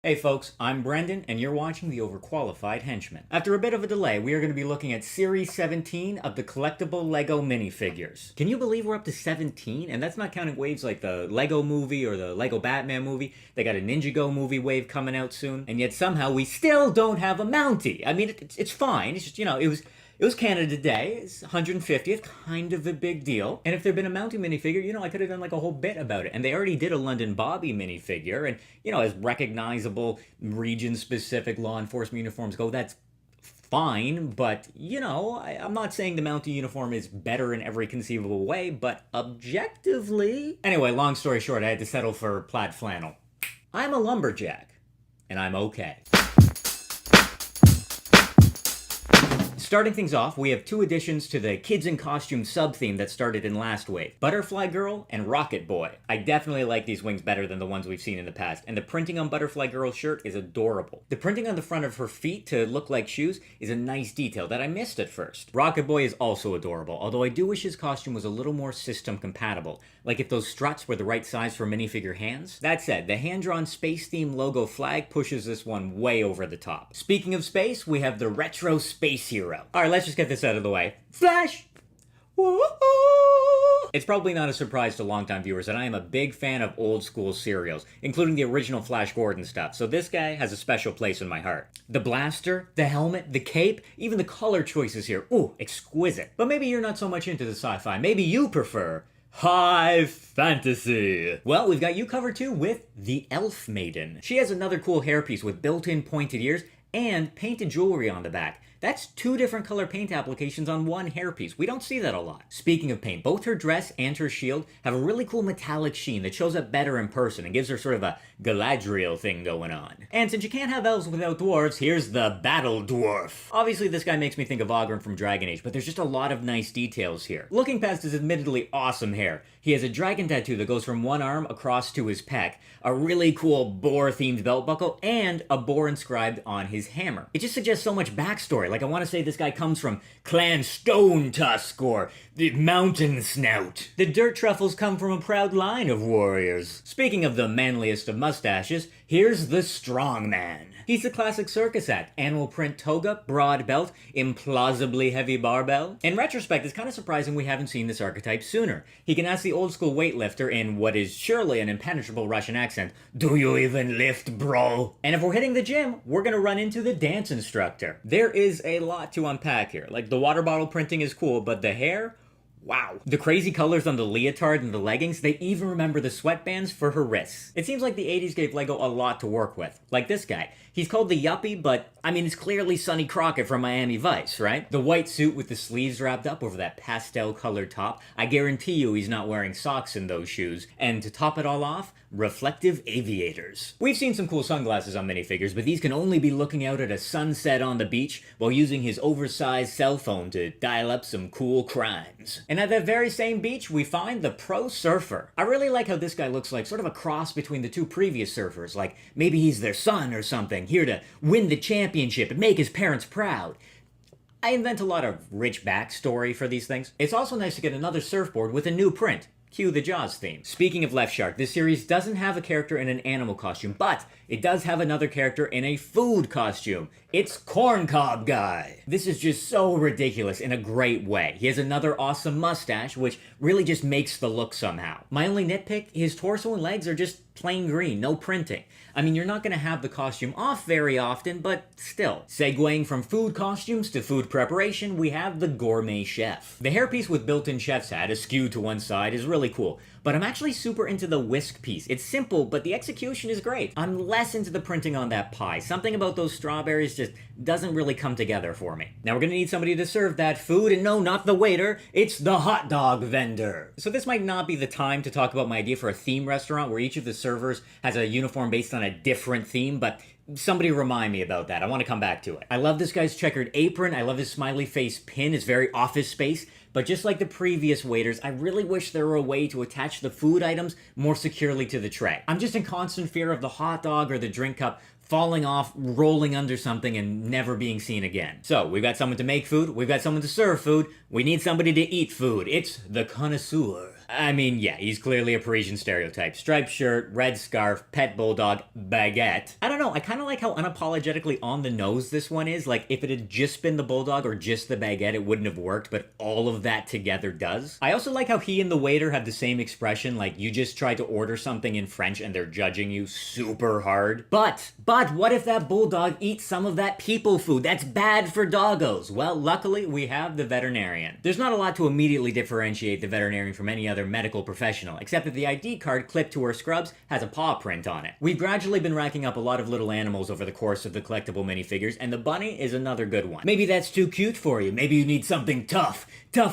Hey folks, I'm Brendan, and you're watching the Overqualified Henchman. After a bit of a delay, we are going to be looking at Series 17 of the Collectible Lego Minifigures. Can you believe we're up to 17? And that's not counting waves like the Lego movie or the Lego Batman movie. They got a Ninjago movie wave coming out soon, and yet somehow we still don't have a Mountie. I mean, it's fine. It's just, it was Canada Day, it's 150th, kind of a big deal. And if there'd been a Mountie minifigure, I could have done like a whole bit about it. And they already did a London Bobby minifigure, and, as recognizable region-specific law enforcement uniforms go, that's fine, but, I'm not saying the Mountie uniform is better in every conceivable way, but objectively... Anyway, long story short, I had to settle for plaid flannel. I'm a lumberjack, and I'm okay. Starting things off, we have two additions to the Kids in Costume sub-theme that started in last wave. Butterfly Girl and Rocket Boy. I definitely like these wings better than the ones we've seen in the past, and the printing on Butterfly Girl's shirt is adorable. The printing on the front of her feet to look like shoes is a nice detail that I missed at first. Rocket Boy is also adorable, although I do wish his costume was a little more system compatible, like if those struts were the right size for minifigure hands. That said, the hand-drawn space theme logo flag pushes this one way over the top. Speaking of space, we have the Retro Space Hero. Alright, let's just get this out of the way. Flash! Woo-hoo! It's probably not a surprise to longtime viewers that I am a big fan of old school serials, including the original Flash Gordon stuff, so this guy has a special place in my heart. The blaster, the helmet, the cape, even the color choices here, ooh, exquisite. But maybe you're not so much into the sci-fi, maybe you prefer high fantasy. Well, we've got you covered too with the Elf Maiden. She has another cool hairpiece with built-in pointed ears and painted jewelry on the back. That's two different color paint applications on one hairpiece. We don't see that a lot. Speaking of paint, both her dress and her shield have a really cool metallic sheen that shows up better in person and gives her sort of a Galadriel thing going on. And since you can't have elves without dwarves, here's the Battle Dwarf. Obviously, this guy makes me think of Oghren from Dragon Age, but there's just a lot of nice details here. Looking past his admittedly awesome hair, he has a dragon tattoo that goes from one arm across to his pec, a really cool boar-themed belt buckle, and a boar inscribed on his hammer. It just suggests so much backstory. Like, I want to say this guy comes from Clan Stone Tusk or the Mountain Snout. The Dirt Truffles come from a proud line of warriors. Speaking of the manliest of mustaches, here's the Strong Man. He's the classic circus act. Animal print toga, broad belt, implausibly heavy barbell. In retrospect, it's kind of surprising we haven't seen this archetype sooner. He can ask the old school weightlifter in what is surely an impenetrable Russian accent, "Do you even lift, bro?" And if we're hitting the gym, we're gonna run into the dance instructor. There is a lot to unpack here. Like, the water bottle printing is cool, but the hair? Wow. The crazy colors on the leotard and the leggings, they even remember the sweatbands for her wrists. It seems like the 80s gave Lego a lot to work with. Like this guy. He's called the Yuppie, but, it's clearly Sonny Crockett from Miami Vice, right? The white suit with the sleeves wrapped up over that pastel-colored top. I guarantee you he's not wearing socks in those shoes. And to top it all off, reflective aviators. We've seen some cool sunglasses on minifigures, but these can only be looking out at a sunset on the beach while using his oversized cell phone to dial up some cool crimes. And at that very same beach, we find the Pro Surfer. I really like how this guy looks like sort of a cross between the two previous surfers, like maybe he's their son or something, here to win the championship and make his parents proud. I invent a lot of rich backstory for these things. It's also nice to get another surfboard with a new print. Cue the Jaws theme. Speaking of Left Shark, this series doesn't have a character in an animal costume, but it does have another character in a food costume. It's Corncob Guy. This is just so ridiculous in a great way. He has another awesome mustache, which really just makes the look somehow. My only nitpick, his torso and legs are just plain green, no printing. You're not gonna have the costume off very often, but still. Segueing from food costumes to food preparation, we have the Gourmet Chef. The hairpiece with built-in chef's hat, askew to one side, is really cool, but I'm actually super into the whisk piece. It's simple, but the execution is great. I'm less into the printing on that pie. Something about those strawberries just doesn't really come together for me. Now we're gonna need somebody to serve that food, and no, not the waiter, it's the hot dog vendor. So this might not be the time to talk about my idea for a theme restaurant where each of the servers has a uniform based on a different theme, but somebody remind me about that. I want to come back to it. I love this guy's checkered apron. I love his smiley face pin. It's very Office Space. But just like the previous waiters, I really wish there were a way to attach the food items more securely to the tray. I'm just in constant fear of the hot dog or the drink cup falling off, rolling under something, and never being seen again. So, we've got someone to make food, we've got someone to serve food, we need somebody to eat food. It's the Connoisseur. I mean, yeah, he's clearly a Parisian stereotype. Striped shirt, red scarf, pet bulldog, baguette. I don't know, I kind of like how unapologetically on the nose this one is. Like, if it had just been the bulldog or just the baguette, it wouldn't have worked, but all of that together does. I also like how he and the waiter have the same expression, like you just tried to order something in French and they're judging you super hard. But what if that bulldog eats some of that people food? That's bad for doggos. Well, luckily we have the veterinarian. There's not a lot to immediately differentiate the veterinarian from any other medical professional, except that the ID card clipped to her scrubs has a paw print on it. We've gradually been racking up a lot of little animals over the course of the collectible minifigures, and the bunny is another good one. Maybe that's too cute for you. Maybe you need something tough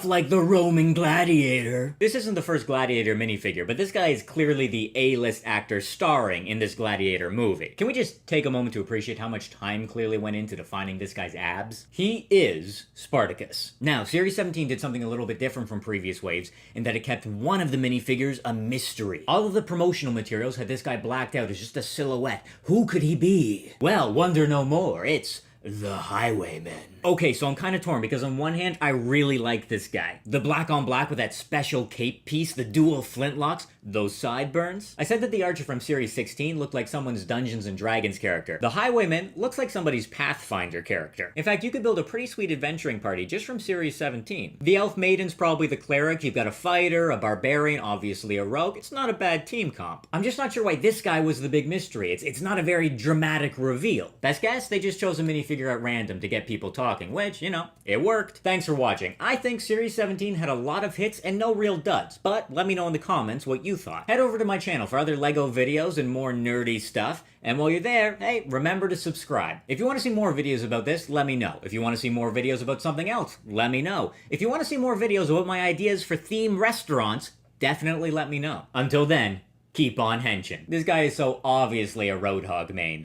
like the Roman gladiator. This isn't the first gladiator minifigure, but this guy is clearly the A-list actor starring in this gladiator movie. Can we just take a moment to appreciate how much time clearly went into defining this guy's abs? He is Spartacus. Now, Series 17 did something a little bit different from previous waves in that it kept one of the minifigures a mystery. All of the promotional materials had this guy blacked out as just a silhouette. Who could he be? Well, wonder no more. It's the Highwayman. Okay, so I'm kind of torn because on one hand, I really like this guy. The black on black with that special cape piece, the dual flintlocks, those sideburns. I said that the archer from Series 16 looked like someone's Dungeons and Dragons character. The Highwayman looks like somebody's Pathfinder character. In fact, you could build a pretty sweet adventuring party just from Series 17. The elf Maiden's probably the cleric. You've got a fighter, a barbarian, obviously a rogue. It's not a bad team comp. I'm just not sure why this guy was the big mystery. It's not a very dramatic reveal. Best guess, they just chose a minifigure at random to get people talking. Which, you know, it worked. Thanks for watching. I think Series 17 had a lot of hits and no real duds, but let me know in the comments what you thought. Head over to my channel for other LEGO videos and more nerdy stuff, and while you're there, hey, remember to subscribe. If you want to see more videos about this, let me know. If you want to see more videos about something else, let me know. If you want to see more videos about my ideas for theme restaurants, definitely let me know. Until then, keep on henching. This guy is so obviously a Roadhog main.